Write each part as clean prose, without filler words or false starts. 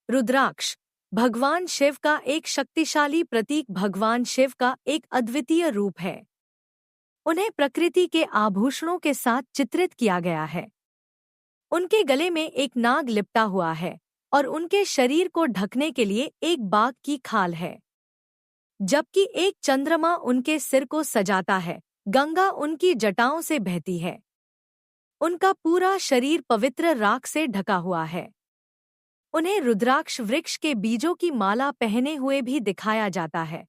रुद्राक्ष भगवान शिव का एक शक्तिशाली प्रतीक भगवान शिव का एक अद्वितीय रूप है। उन्हें प्रकृति के आभूषणों के साथ चित्रित किया गया है। उनके गले में एक नाग लिपटा हुआ है और उनके शरीर को ढकने के लिए एक बाघ की खाल है, जबकि एक चंद्रमा उनके सिर को सजाता है। गंगा उनकी जटाओं से बहती है। उनका पूरा शरीर पवित्र राख से ढका हुआ है। उन्हें रुद्राक्ष वृक्ष के बीजों की माला पहने हुए भी दिखाया जाता है,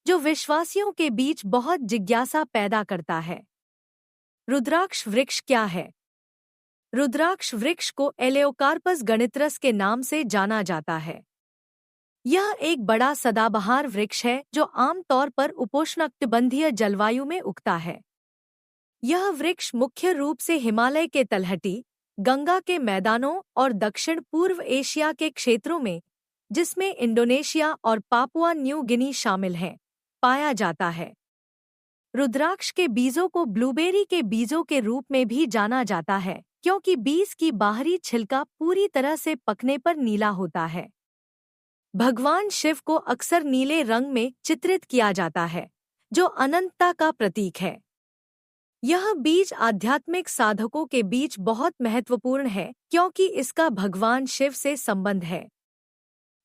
जो विश्वासियों के बीच बहुत जिज्ञासा पैदा करता है। रुद्राक्ष वृक्ष क्या है? रुद्राक्ष वृक्ष को एलेओकार्पस गणित्रस के नाम से जाना जाता है। यह एक बड़ा सदाबहार वृक्ष है जो आमतौर पर उपोष्णकटिबंधीय जलवायु में उगता है। यह वृक्ष मुख्य रूप से हिमालय के तलहटी, गंगा के मैदानों और दक्षिण पूर्व एशिया के क्षेत्रों में, जिसमें इंडोनेशिया और पापुआ न्यू गिनी शामिल हैं, पाया जाता है। रुद्राक्ष के बीजों को ब्लूबेरी के बीजों के रूप में भी जाना जाता है, क्योंकि बीज की बाहरी छिलका पूरी तरह से पकने पर नीला होता है। भगवान शिव को अक्सर नीले रंग में चित्रित किया जाता है, जो अनंतता का प्रतीक है। यह बीज आध्यात्मिक साधकों के बीच बहुत महत्वपूर्ण है, क्योंकि इसका भगवान शिव से संबंध है।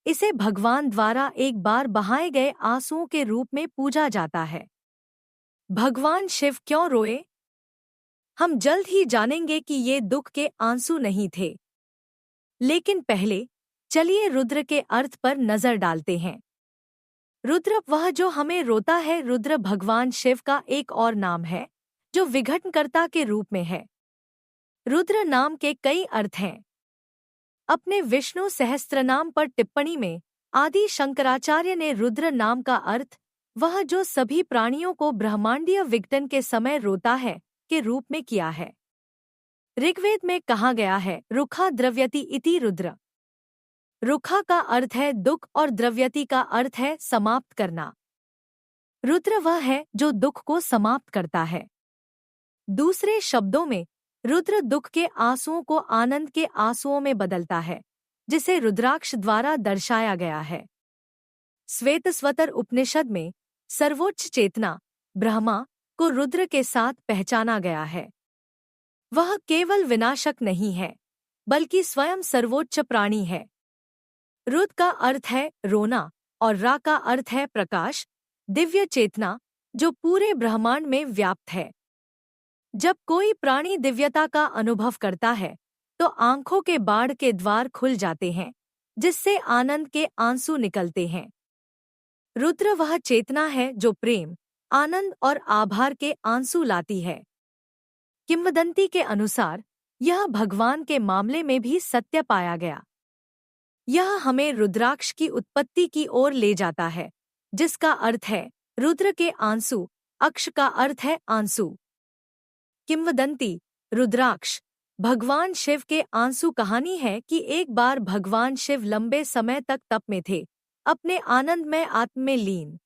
इसे भगवान द्वारा एक बार बहाए गए आंसुओं के रूप में पूजा जाता है। भगवान शिव क्यों रोए? हम जल्द ही जानेंगे कि ये दुख के आंसू नहीं थे। लेकिन पहले चलिए रुद्र के अर्थ पर नजर डालते हैं। रुद्र वह जो हमें रोता है। रुद्र भगवान शिव का एक और नाम है, जो विघटनकर्ता के रूप में है। रुद्र नाम के कई अर्थ हैं। अपने विष्णु सहस्त्रनाम पर टिप्पणी में आदि शंकराचार्य ने रुद्र नाम का अर्थ वह जो सभी प्राणियों को ब्रह्मांडीय विघटन के समय रोता है के रूप में किया है। ऋग्वेद में कहा गया है, रुखा द्रव्यति इति रुद्र। रुखा का अर्थ है दुख और द्रव्यति का अर्थ है समाप्त करना। रुद्र वह है जो दुख को समाप्त करता है। दूसरे शब्दों में, रुद्र दुख के आंसुओं को आनंद के आंसुओं में बदलता है, जिसे रुद्राक्ष द्वारा दर्शाया गया है। श्वेतस्वतर उपनिषद में सर्वोच्च चेतना ब्रह्मा को रुद्र के साथ पहचाना गया है। वह केवल विनाशक नहीं है, बल्कि स्वयं सर्वोच्च प्राणी है। रुद्र का अर्थ है रोना और रा का अर्थ है प्रकाश, दिव्य चेतना जो पूरे ब्रह्मांड में व्याप्त है। जब कोई प्राणी दिव्यता का अनुभव करता है, तो आंखों के बाड़ के द्वार खुल जाते हैं, जिससे आनंद के आंसू निकलते हैं। रुद्र वह चेतना है जो प्रेम, आनंद और आभार के आंसू लाती है। किंवदंती के अनुसार यह भगवान के मामले में भी सत्य पाया गया। यह हमें रुद्राक्ष की उत्पत्ति की ओर ले जाता है, जिसका अर्थ है रुद्र के आंसू। अक्ष का अर्थ है आंसू। किंवदंती रुद्राक्ष भगवान शिव के आंसू कहानी है कि एक बार भगवान शिव लंबे समय तक तप में थे, अपने आनंदमय आत्म में लीन।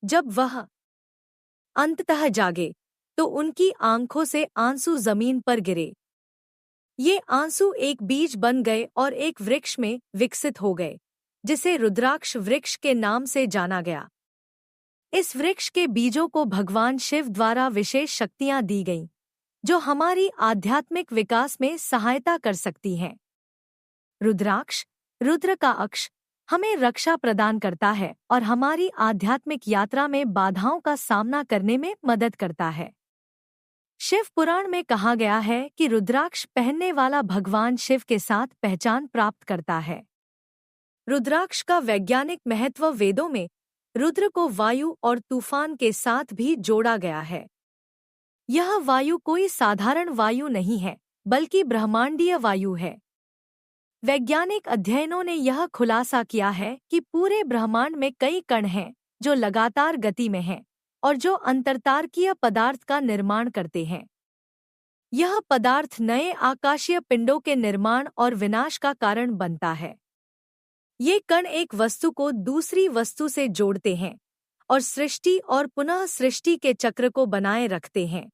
जब वह अंततः जागे, तो उनकी आंखों से आंसू जमीन पर गिरे। ये आंसू एक बीज बन गए और एक वृक्ष में विकसित हो गए, जिसे रुद्राक्ष वृक्ष के नाम से जाना गया। इस वृक्ष के बीजों को भगवान शिव द्वारा विशेष शक्तियां दी गईं, जो हमारी आध्यात्मिक विकास में सहायता कर सकती हैं। रुद्राक्ष, रुद्र का अक्ष, हमें रक्षा प्रदान करता है और हमारी आध्यात्मिक यात्रा में बाधाओं का सामना करने में मदद करता है। शिव पुराण में कहा गया है कि रुद्राक्ष पहनने वाला भगवान शिव के साथ पहचान प्राप्त करता है। रुद्राक्ष का वैज्ञानिक महत्व वेदों में रुद्र को वायु और तूफान के साथ भी जोड़ा गया है। यह वायु कोई साधारण वायु नहीं है, बल्कि ब्रह्मांडीय वायु है। वैज्ञानिक अध्ययनों ने यह खुलासा किया है कि पूरे ब्रह्मांड में कई कण हैं जो लगातार गति में हैं और जो अंतरतारकीय पदार्थ का निर्माण करते हैं। यह पदार्थ नए आकाशीय पिंडों के निर्माण और विनाश का कारण बनता है। ये कण एक वस्तु को दूसरी वस्तु से जोड़ते हैं और सृष्टि और पुनः सृष्टि के चक्र को बनाए रखते हैं।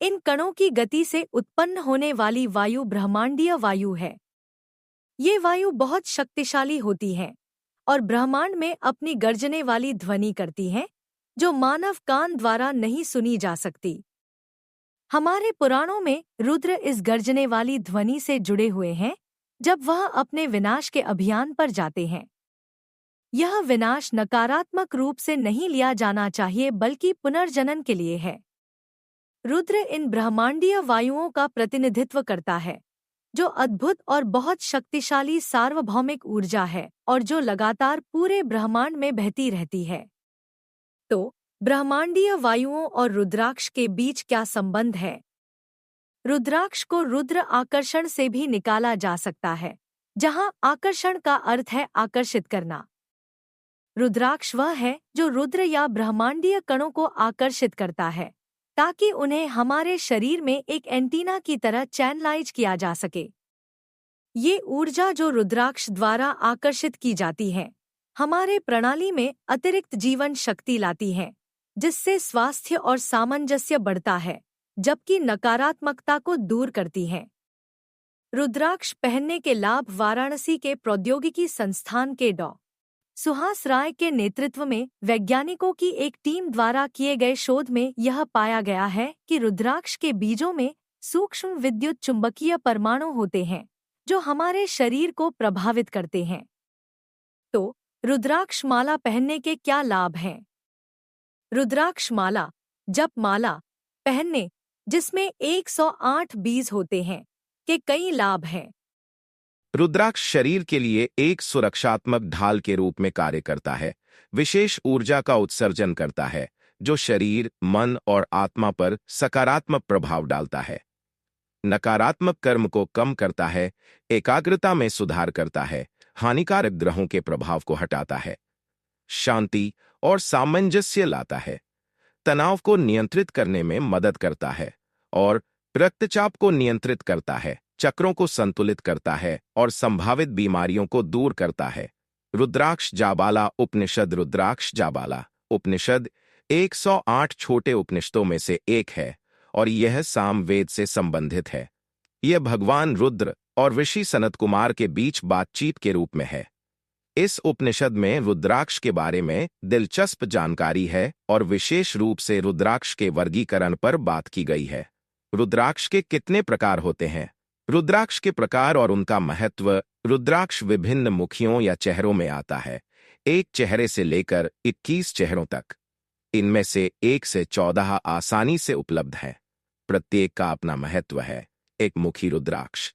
इन कणों की गति से उत्पन्न होने वाली वायु ब्रह्मांडीय वायु है। ये वायु बहुत शक्तिशाली होती हैं और ब्रह्मांड में अपनी गर्जने वाली ध्वनि करती हैं, जो मानव कान द्वारा नहीं सुनी जा सकती। हमारे पुराणों में रुद्र इस गर्जने वाली ध्वनि से जुड़े हुए हैं जब वह अपने विनाश के अभियान पर जाते हैं। यह विनाश नकारात्मक रूप से नहीं लिया जाना चाहिए बल्कि पुनर्जनन के लिए है। रुद्र इन ब्रह्मांडीय वायुओं का प्रतिनिधित्व करता है, जो अद्भुत और बहुत शक्तिशाली सार्वभौमिक ऊर्जा है और जो लगातार पूरे ब्रह्मांड में बहती रहती है। तो ब्रह्मांडीय वायुओं और रुद्राक्ष के बीच क्या संबंध है? रुद्राक्ष को रुद्र आकर्षण से भी निकाला जा सकता है, जहां आकर्षण का अर्थ है आकर्षित करना। रुद्राक्ष वह है जो रुद्र या ब्रह्मांडीय कणों को आकर्षित करता है, ताकि उन्हें हमारे शरीर में एक एंटीना की तरह चैनलाइज किया जा सके। ये ऊर्जा जो रुद्राक्ष द्वारा आकर्षित की जाती है, हमारे प्रणाली में अतिरिक्त जीवन शक्ति लाती है, जिससे स्वास्थ्य और सामंजस्य बढ़ता है, जबकि नकारात्मकता को दूर करती है। रुद्राक्ष पहनने के लाभ। वाराणसी के प्रौद्योगिकी संस्थान के डॉ. सुहास राय के नेतृत्व में वैज्ञानिकों की एक टीम द्वारा किए गए शोध में यह पाया गया है कि रुद्राक्ष के बीजों में सूक्ष्म विद्युत चुंबकीय परमाणु होते हैं, जो हमारे शरीर को प्रभावित करते हैं। तो रुद्राक्ष माला पहनने के क्या लाभ हैं? रुद्राक्ष माला, जप माला पहनने, जिसमें 108 बीज होते हैं, के कई लाभ हैं। रुद्राक्ष शरीर के लिए एक सुरक्षात्मक ढाल के रूप में कार्य करता है, विशेष ऊर्जा का उत्सर्जन करता है, जो शरीर, मन और आत्मा पर सकारात्मक प्रभाव डालता है। नकारात्मक कर्म को कम करता है, एकाग्रता में सुधार करता है, हानिकारक ग्रहों के प्रभाव को हटाता है, शांति और सामंजस्य लाता है, तनाव को नियंत्रित करने में मदद करता है और रक्तचाप को नियंत्रित करता है, चक्रों को संतुलित करता है और संभावित बीमारियों को दूर करता है। रुद्राक्ष जाबाला उपनिषद। रुद्राक्ष जाबाला उपनिषद 108 छोटे उपनिषदों में से एक है और यह सामवेद से संबंधित है। यह भगवान रुद्र और ऋषि सनत कुमार के बीच बातचीत के रूप में है। इस उपनिषद में रुद्राक्ष के बारे में दिलचस्प जानकारी है और विशेष रूप से रुद्राक्ष के वर्गीकरण पर बात की गई है। रुद्राक्ष के कितने प्रकार होते हैं? रुद्राक्ष के प्रकार और उनका महत्व। रुद्राक्ष विभिन्न मुखियों या चेहरों में आता है, एक चेहरे से लेकर 21 चेहरों तक। इनमें से 1 से 14 आसानी से उपलब्ध हैं। प्रत्येक का अपना महत्व है। एक मुखी रुद्राक्ष।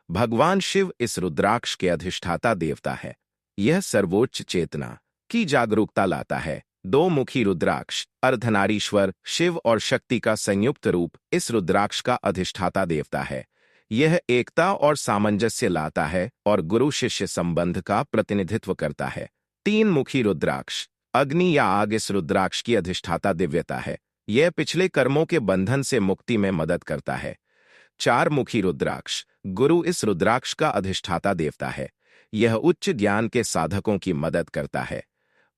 भगवान शिव इस रुद्राक्ष के अधिष्ठाता देवता है। यह सर्वोच्च चेतना की जागरूकता लाता है। 2 मुखी रुद्राक्ष। अर्धनारीश्वर शिव और शक्ति का संयुक्त रूप इस रुद्राक्ष का अधिष्ठाता देवता है। यह एकता और सामंजस्य लाता है और गुरु शिष्य संबंध का प्रतिनिधित्व करता है। 3 मुखी रुद्राक्ष। अग्नि या आग इस रुद्राक्ष की अधिष्ठाता दिव्यता है। यह पिछले कर्मों के बंधन से मुक्ति में मदद करता है। 4 मुखी रुद्राक्ष। गुरु इस रुद्राक्ष का अधिष्ठाता देवता है। यह उच्च ज्ञान के साधकों की मदद करता है।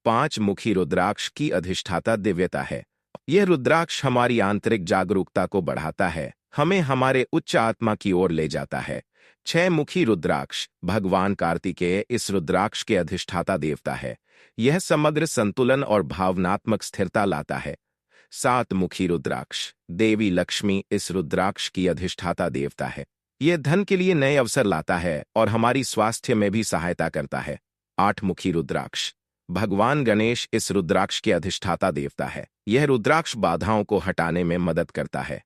5 मुखी रुद्राक्ष की अधिष्ठाता दिव्यता है। यह रुद्राक्ष हमारी आंतरिक जागरूकता को बढ़ाता है, हमें हमारे उच्च आत्मा की ओर ले जाता है। 6 मुखी रुद्राक्ष। भगवान कार्तिकेय इस रुद्राक्ष के अधिष्ठाता देवता है। यह समग्र संतुलन और भावनात्मक स्थिरता लाता है। 7 मुखी रुद्राक्ष। देवी लक्ष्मी इस रुद्राक्ष की अधिष्ठाता देवता है। यह धन के लिए नए अवसर लाता है और हमारी स्वास्थ्य में भी सहायता करता है। 8 मुखी रुद्राक्ष। भगवान गणेश इस रुद्राक्ष के अधिष्ठाता देवता है। यह रुद्राक्ष बाधाओं को हटाने में मदद करता है।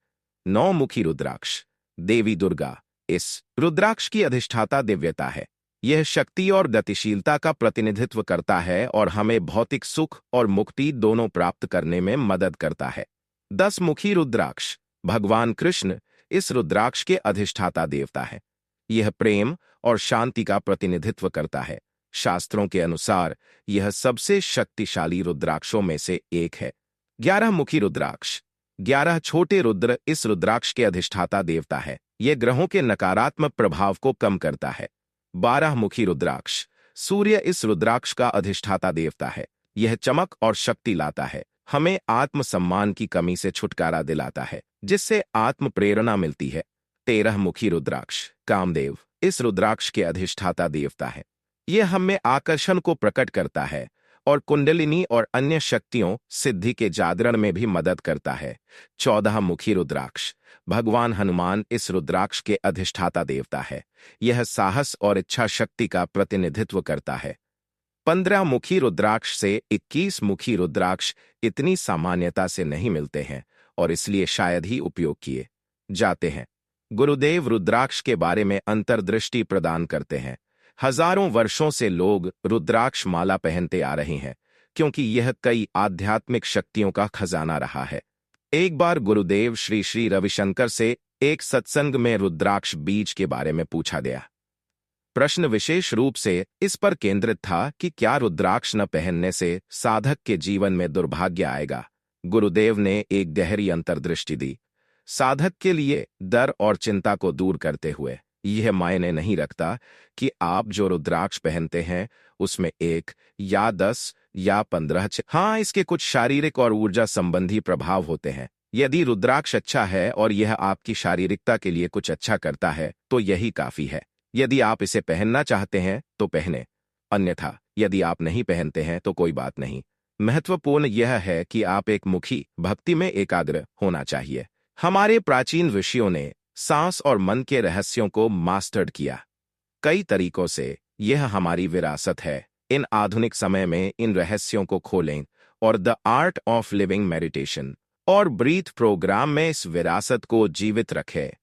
9 मुखी रुद्राक्ष। देवी दुर्गा इस रुद्राक्ष की अधिष्ठाता दिव्यता है। यह शक्ति और गतिशीलता का प्रतिनिधित्व करता है और हमें भौतिक सुख और मुक्ति दोनों प्राप्त करने में मदद करता है। 10 मुखी रुद्राक्ष। भगवान कृष्ण इस रुद्राक्ष के अधिष्ठाता देवता है। यह प्रेम और शांति का प्रतिनिधित्व करता है। शास्त्रों के अनुसार यह सबसे शक्तिशाली रुद्राक्षों में से एक है। 11 मुखी रुद्राक्ष। 11 छोटे रुद्र इस रुद्राक्ष के अधिष्ठाता देवता है। यह ग्रहों के नकारात्मक प्रभाव को कम करता है। 12 मुखी रुद्राक्ष। सूर्य इस रुद्राक्ष का अधिष्ठाता देवता है। यह चमक और शक्ति लाता है, हमें आत्मसम्मान की कमी से छुटकारा दिलाता है, जिससे आत्म प्रेरणा मिलती है। 13 मुखी रुद्राक्ष। कामदेव इस रुद्राक्ष के अधिष्ठाता देवता है। यह हम में आकर्षण को प्रकट करता है और कुंडलिनी और अन्य शक्तियों सिद्धि के जागरण में भी मदद करता है। 14 मुखी रुद्राक्ष। भगवान हनुमान इस रुद्राक्ष के अधिष्ठाता देवता है। यह साहस और इच्छा शक्ति का प्रतिनिधित्व करता है। 15 मुखी रुद्राक्ष से 21 मुखी रुद्राक्ष इतनी सामान्यता से नहीं मिलते हैं और इसलिए शायद ही उपयोग किए जाते हैं। गुरुदेव रुद्राक्ष के बारे में अंतर्दृष्टि प्रदान करते हैं। हजारों वर्षों से लोग रुद्राक्ष माला पहनते आ रहे हैं क्योंकि यह कई आध्यात्मिक शक्तियों का खजाना रहा है। एक बार गुरुदेव श्री श्री रविशंकर से एक सत्संग में रुद्राक्ष बीज के बारे में पूछा गया। प्रश्न विशेष रूप से इस पर केंद्रित था कि क्या रुद्राक्ष न पहनने से साधक के जीवन में दुर्भाग्य आएगा। गुरुदेव ने एक गहरी अंतर्दृष्टि दी। साधक के लिए डर और चिंता को दूर करते हुए यह मायने नहीं रखता कि आप जो रुद्राक्ष पहनते हैं उसमें 1 या 10 या 15 हाँ, इसके कुछ शारीरिक और ऊर्जा संबंधी प्रभाव होते हैं। यदि रुद्राक्ष अच्छा है और यह आपकी शारीरिकता के लिए कुछ अच्छा करता है तो यही काफी है। यदि आप इसे पहनना चाहते हैं तो पहने, अन्यथा यदि आप नहीं पहनते हैं तो कोई बात नहीं। महत्वपूर्ण यह है कि आप एक मुखी भक्ति में एकाग्र होना चाहिए। हमारे प्राचीन ऋषियों ने सांस और मन के रहस्यों को मास्टर्ड किया कई तरीकों से। यह हमारी विरासत है। इन आधुनिक समय में इन रहस्यों को खोलें और the art of living meditation और ब्रीथ प्रोग्राम में इस विरासत को जीवित रखें।